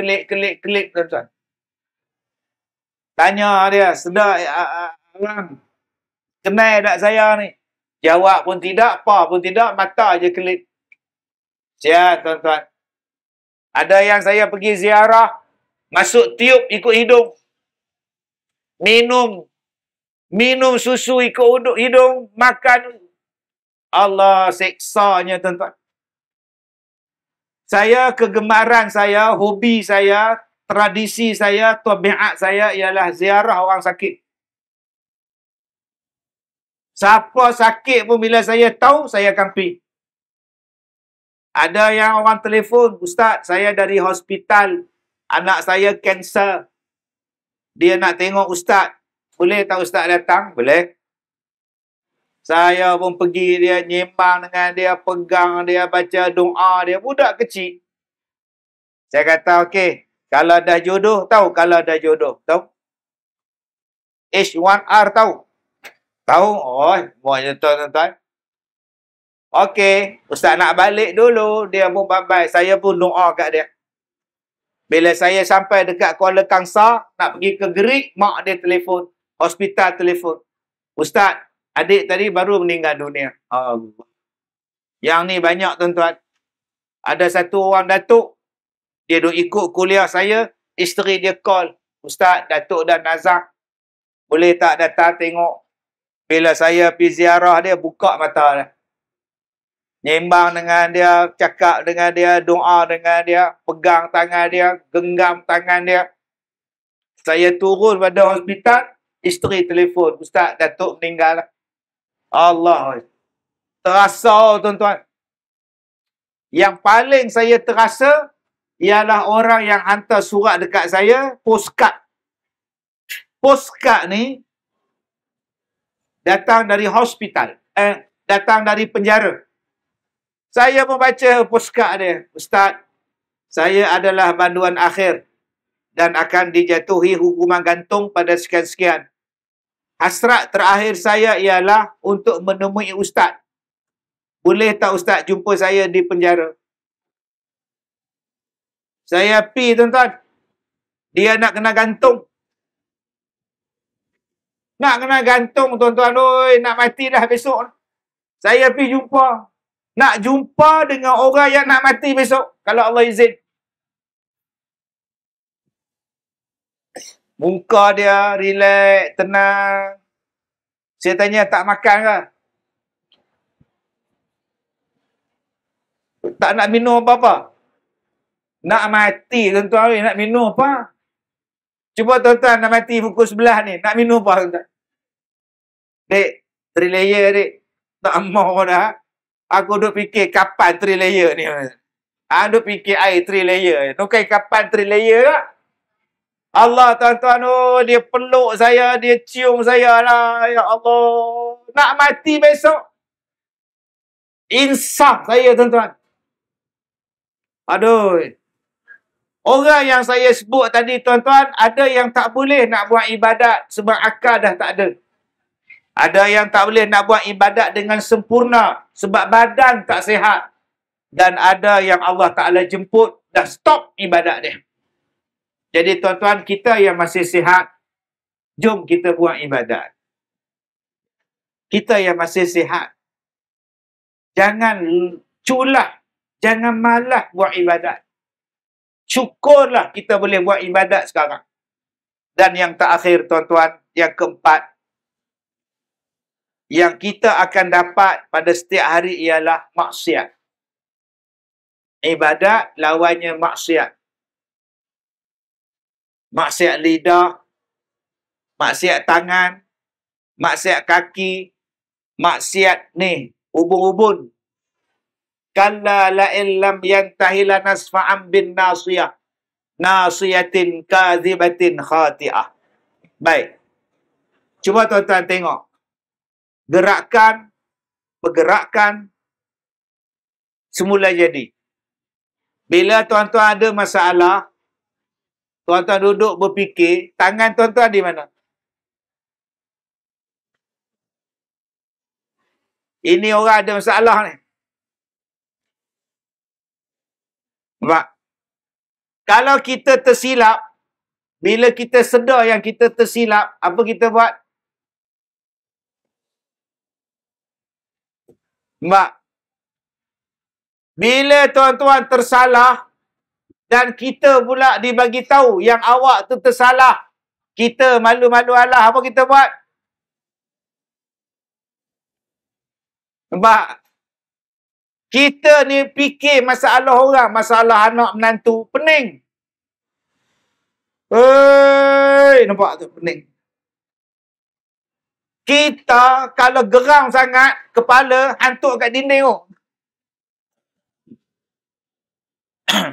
tuan-tuan. Tanya dia, sedar orang. Kenal tak saya ni? Jawab pun tidak, apa pun tidak, mata je kelip. Siap, tuan-tuan. Ada yang saya pergi ziarah, masuk tiup ikut hidung. Minum susu ikut hidung, makan. Allah seksanya, tuan-tuan. Saya, kegemaran saya, hobi saya, tradisi saya, tabiat saya ialah ziarah orang sakit. Siapa sakit pun bila saya tahu, saya akan pergi. Ada yang orang telefon, Ustaz, saya dari hospital. Anak saya kanser. Dia nak tengok Ustaz. Boleh tak Ustaz datang? Boleh. Saya pun pergi, dia nyembang dengan dia, pegang dia, baca doa dia. Budak kecil. Saya kata, okey. Kalau dah jodoh, tahu? Kalau dah jodoh, tahu? H1R tahu? Tahu? Oh, semuanya tuan-tuan. Okey, Ustaz nak balik dulu. Dia pun bye-bye. Saya pun doa kat dia. Bila saya sampai dekat Kuala Kangsar, nak pergi ke Gerik, mak dia telefon. Hospital telefon. Ustaz, adik tadi baru meninggal dunia. Allah. Yang ni banyak tuan-tuan. Ada satu orang datuk. Dia duk ikut kuliah saya. Isteri dia call. Ustaz, datuk dah nazak. Boleh tak datang tengok? Bila saya pergi ziarah dia, buka mata dia. Nyembang dengan dia, cakap dengan dia, doa dengan dia, pegang tangan dia, genggam tangan dia. Saya turun pada hospital, isteri telefon. Ustaz, datuk meninggal. Allah. Terasa, tuan-tuan. Yang paling saya terasa, ialah orang yang hantar surat dekat saya, postcard. Postcard ni, datang dari hospital. Datang dari penjara. Saya membaca postcard dia. Ustaz, saya adalah banduan akhir. Dan akan dijatuhi hukuman gantung pada sekian-sekian. Hasrat terakhir saya ialah untuk menemui Ustaz. Boleh tak Ustaz jumpa saya di penjara? Saya pergi, tuan-tuan. Dia nak kena gantung. Nak kena gantung, tuan-tuan. Oi, nak mati dah besok. Saya pergi jumpa. Nak jumpa dengan orang yang nak mati besok. Kalau Allah izin. Muka dia relax, tenang. Saya tanya, tak makan ke? Tak nak minum apa-apa? Nak mati, tuan-tuan. Nak minum apa? Cuba tuan-tuan nak mati pukul 11 ni. Nak minum apa, tuan-tuan? Dek, 3 layer, dek. Tak mau dah. Aku duk fikir kapan 3 layer ni. Duk fikir air 3 layer. Nukai kapan 3 layer tak? Allah, tuan-tuan, oh, dia peluk saya, dia cium saya lah. Ya Allah. Nak mati besok. Insaf saya, tuan-tuan. Aduh. Orang yang saya sebut tadi, tuan-tuan, ada yang tak boleh nak buat ibadat sebab akal dah tak ada. Ada yang tak boleh nak buat ibadat dengan sempurna sebab badan tak sihat. Dan ada yang Allah Ta'ala jemput, dah stop ibadat dia. Jadi tuan-tuan, kita yang masih sihat, jom kita buat ibadat. Kita yang masih sihat, jangan culah, jangan malas buat ibadat. Syukurlah kita boleh buat ibadat sekarang. Dan yang terakhir, tuan-tuan, yang keempat, yang kita akan dapat pada setiap hari ialah maksiat. Ibadat lawannya maksiat. Maksiat lidah, maksiat tangan, maksiat kaki, maksiat ni, ubun-ubun. Kalla la'in lam yantahi lanasfa'an bin nasiyah. Nasiyatin kazibatin khati'ah. Baik. Cuba tuan-tuan tengok. Pergerakan, semula jadi. Bila tuan-tuan ada masalah, tuan-tuan duduk berfikir, tangan tuan-tuan di mana? Ini orang ada masalah ni. Nampak? Kalau kita tersilap, bila kita sedar yang kita tersilap, apa kita buat? Nampak? Bila tuan-tuan tersalah, dan kita pula dibagi tahu yang awak tu tersalah, kita malu-malu alah, apa kita buat? Nampak? Kita ni fikir masalah orang, masalah anak menantu, pening. Nampak tu, pening. Kita kalau geram sangat, kepala hantuk kat dinding tu.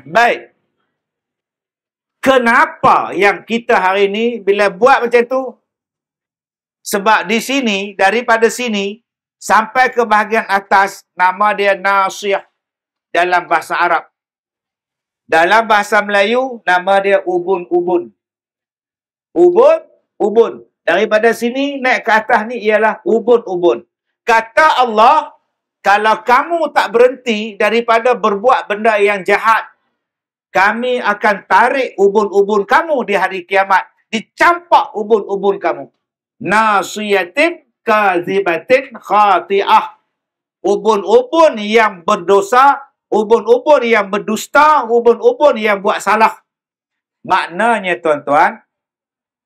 Baik. Kenapa yang kita hari ni bila buat macam tu? Sebab di sini, daripada sini sampai ke bahagian atas, nama dia nasiyah dalam bahasa Arab. Dalam bahasa Melayu, nama dia ubun-ubun. Ubun. Daripada sini naik ke atas ni ialah ubun-ubun. Kata Allah, kalau kamu tak berhenti daripada berbuat benda yang jahat, kami akan tarik ubun-ubun kamu di hari kiamat. Dicampak ubun-ubun kamu. Nasiyatin kazibatin khati'ah. Ubun-ubun yang berdosa, ubun-ubun yang berdusta, ubun-ubun yang buat salah. Maknanya tuan-tuan,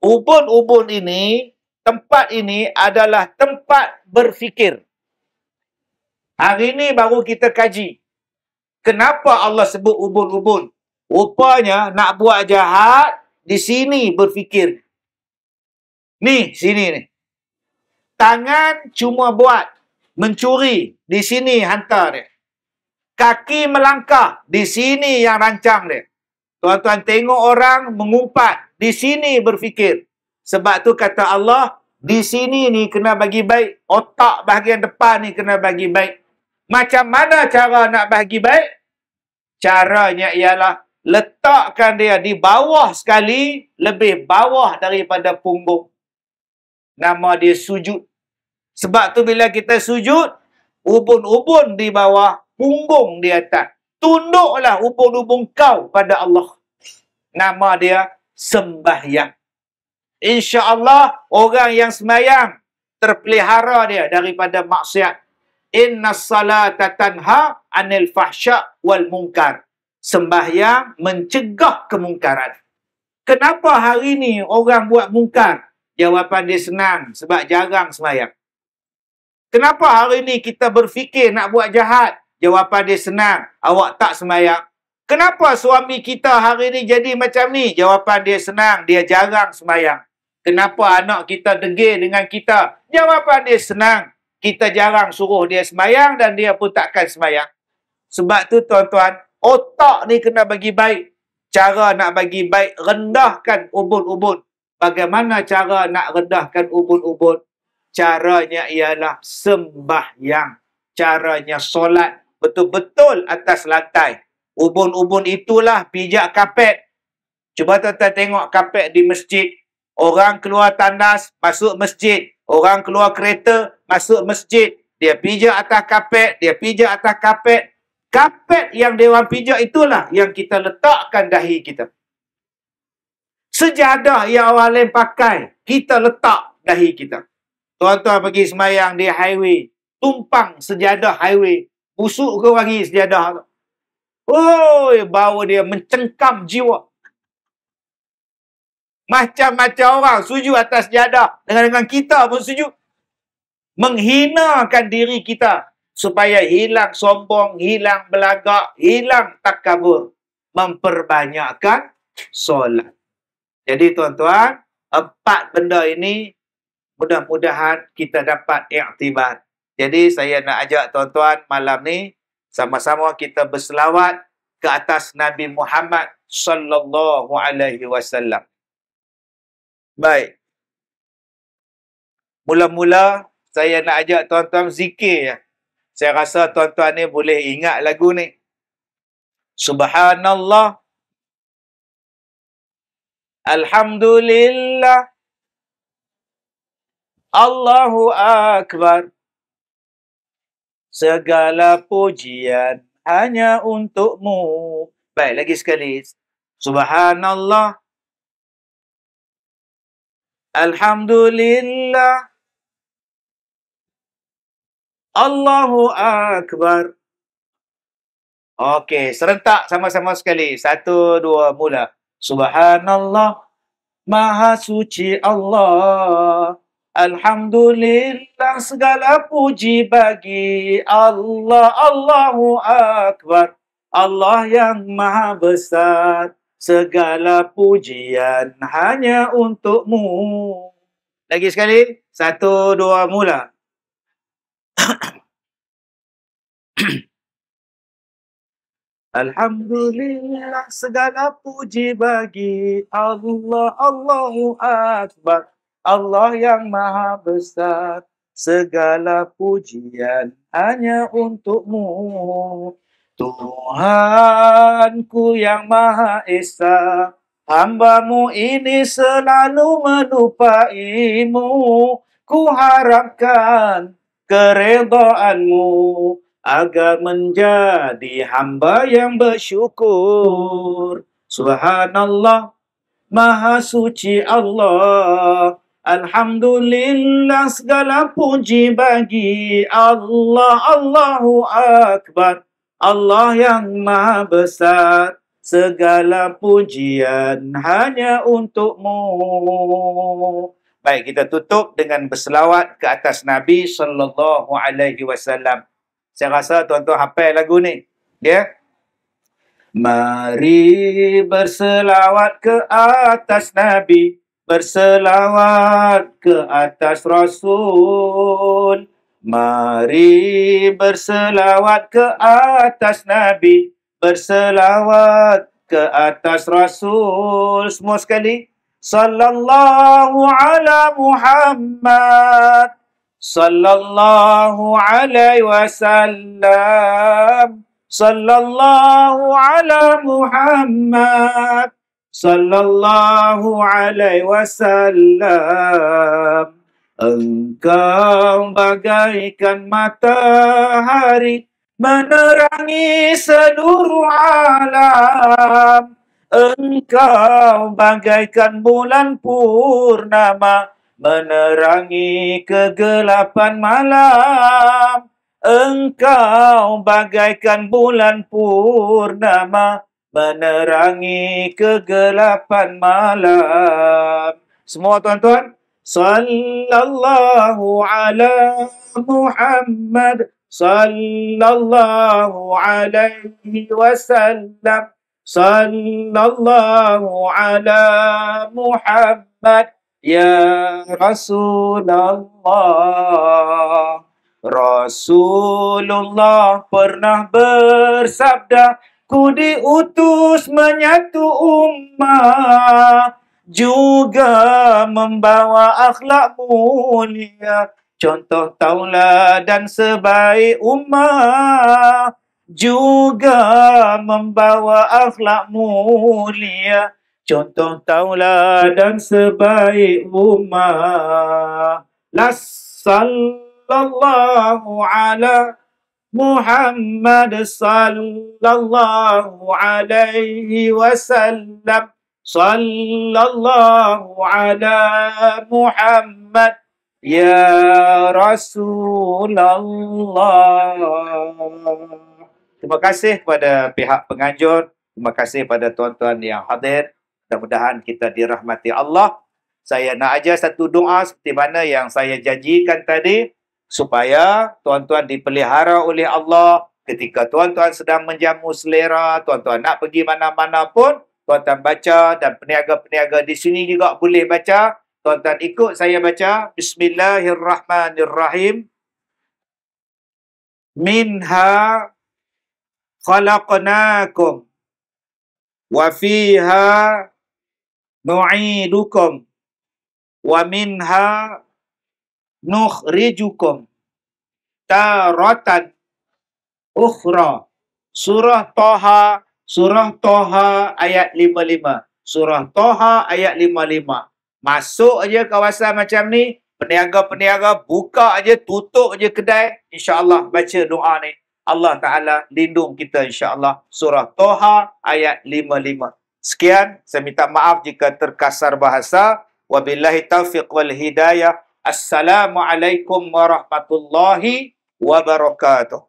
ubun-ubun ini, tempat ini adalah tempat berfikir. Hari ini baru kita kaji. Kenapa Allah sebut ubun-ubun? Rupanya nak buat jahat, di sini berfikir. Ni, sini ni. Tangan cuma buat mencuri, di sini hantar dia. Kaki melangkah, di sini yang rancang dia. Tuan-tuan tengok orang mengumpat, di sini berfikir. Sebab tu kata Allah, di sini ni kena bagi baik, otak bahagian depan ni kena bagi baik. Macam mana cara nak bagi baik? Caranya ialah letakkan dia di bawah sekali, lebih bawah daripada punggung. Nama dia sujud. Sebab tu bila kita sujud, ubun-ubun di bawah, punggung di atas. Tunduklah ubun-ubun kau pada Allah. Nama dia sembahyang. InsyaAllah orang yang sembahyang terpelihara dia daripada maksiat. Inna salata tanha anil fahsya wal munkar. Sembahyang mencegah kemungkaran. Kenapa hari ni orang buat mungkar? Jawapan dia senang, sebab jarang sembahyang. Kenapa hari ni kita berfikir nak buat jahat? Jawapan dia senang, awak tak sembahyang. Kenapa suami kita hari ni jadi macam ni? Jawapan dia senang, dia jarang sembahyang. Kenapa anak kita degil dengan kita? Jawapan dia senang, kita jarang suruh dia sembahyang dan dia pun takkan sembahyang. Sebab tu tuan-tuan, otak ni kena bagi baik. Cara nak bagi baik, rendahkan ubun-ubun. Bagaimana cara nak rendahkan ubun-ubun? Caranya ialah sembahyang. Caranya solat betul-betul atas lantai. Ubun-ubun itulah pijak kapet. Cuba tuan-tuan tengok kapet di masjid. Orang keluar tandas, masuk masjid. Orang keluar kereta, masuk masjid. Dia pijak atas kapet, dia pijak atas kapet. Kapet yang dia orang pijak itulah yang kita letakkan dahi kita. Sejadah yang orang lain pakai, kita letak dahi kita. Tuan-tuan pergi sembahyang di highway, tumpang sejadah highway. Busuk ke wangi sejadah tu? Oi, bau dia mencengkam jiwa. Macam-macam orang sujud atas sejadah. Dengan kita pun sujud. Menghinakan diri kita. Supaya hilang sombong, hilang belagak, hilang takabur. Memperbanyakkan solat. Jadi tuan-tuan, 4 benda ini mudah-mudahan kita dapat iktibar. Jadi saya nak ajak tuan-tuan malam ni sama-sama kita berselawat ke atas Nabi Muhammad sallallahu alaihi wasallam. Baik. Mula-mula saya nak ajak tuan-tuan zikir ya. Saya rasa tuan-tuan ni boleh ingat lagu ni. Subhanallah. Alhamdulillah. Allahu Akbar. Segala pujian hanya untukmu. Baik, lagi sekali. Subhanallah. Alhamdulillah. Allahu Akbar. Okey, serentak sama-sama sekali. 1, 2, mula. Subhanallah. Maha suci Allah. Alhamdulillah, segala puji bagi Allah. Allahu Akbar. Allah yang maha besar. Segala pujian hanya untukmu. Lagi sekali. 1, 2, mula. Alhamdulillah, segala puji bagi Allah. Allahu Akbar. Allah yang maha besar. Segala pujian hanya untukmu. Tuhanku yang Maha Esa, hamba-Mu ini selalu melupaimu. Ku harapkan keredaan-Mu agar menjadi hamba yang bersyukur. Subhanallah, Maha suci Allah. Alhamdulillah, segala puji bagi Allah. Allahu Akbar. Allah yang maha besar, segala pujian hanya untukmu. Baik, kita tutup dengan berselawat ke atas Nabi sallallahu alaihi wasallam. Saya rasa tuan-tuan hafal lagu ni. Ya. Mari berselawat ke atas Nabi, berselawat ke atas Rasul. Mari berselawat ke atas Nabi, berselawat ke atas Rasul. Semua sekali. Sallallahu ala Muhammad, sallallahu alaihi wasallam, sallallahu ala Muhammad, sallallahu alaihi wasallam. Engkau bagaikan matahari menerangi seluruh alam. Engkau bagaikan bulan purnama menerangi kegelapan malam. Engkau bagaikan bulan purnama menerangi kegelapan malam. Semua tuan-tuan, sallallahu ala Muhammad sallallahu alaihi wasallam. Sallallahu ala Muhammad ya Rasulullah. Rasulullah pernah bersabda, ku diutus menyatu ummah, juga membawa akhlak mulia, contoh tauladan sebaik ummah, juga membawa akhlak mulia, contoh tauladan sebaik ummah. Sallallahu ala Muhammad sallallahu alaihi wasallam. Sallallahu ala Muhammad ya Rasulullah. Terima kasih kepada pihak penganjur. Terima kasih pada tuan-tuan yang hadir. Mudah-mudahan kita dirahmati Allah. Saya nak ajar satu doa seperti mana yang saya janjikan tadi, supaya tuan-tuan dipelihara oleh Allah. Ketika tuan-tuan sedang menjamu selera, tuan-tuan nak pergi mana-mana pun, tuan-tuan baca, dan peniaga-peniaga di sini juga boleh baca. Tuan-tuan ikut saya baca. Bismillahirrahmanirrahim. Minha khalaqnakum wa fiha nu'idukum wa minha nukhrijukum taratan ukhra. Surah Toha ayat 55. Surah Toha ayat 55. Masuk aja kawasan macam ni, peniaga-peniaga buka aja, tutup aja kedai, insya-Allah baca doa ni. Allah Ta'ala lindung kita insya-Allah. Surah Toha ayat 55. Sekian, saya minta maaf jika terkasar bahasa. Wabillahi taufiq wal hidayah. Assalamualaikum warahmatullahi wabarakatuh.